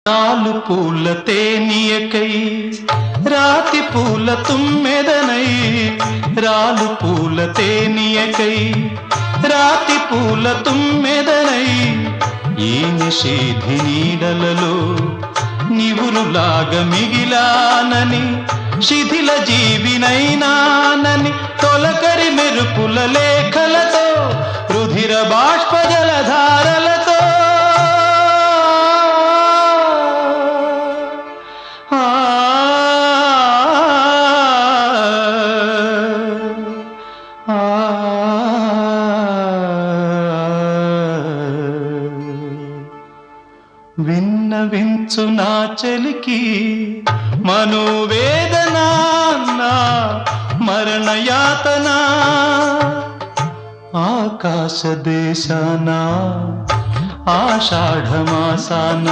నాలు పూల తేనియకై రాతి పూల తుమ్మెదనై రాలు పూల తేనియకై రాతి పూల తుమ్మెదనై ఈ నిషేధి నీడలలో నివురులాగా మిగిలానని శిథిల జీవినైనానని తొలకరి మెరుపుల లేఖలతో రుధిర బాష్ప జలధారలతో విన్నవించు నా చలికి మనోవేదన మరణయాతన ఆకాశ దేశాన ఆషాఢమాసాన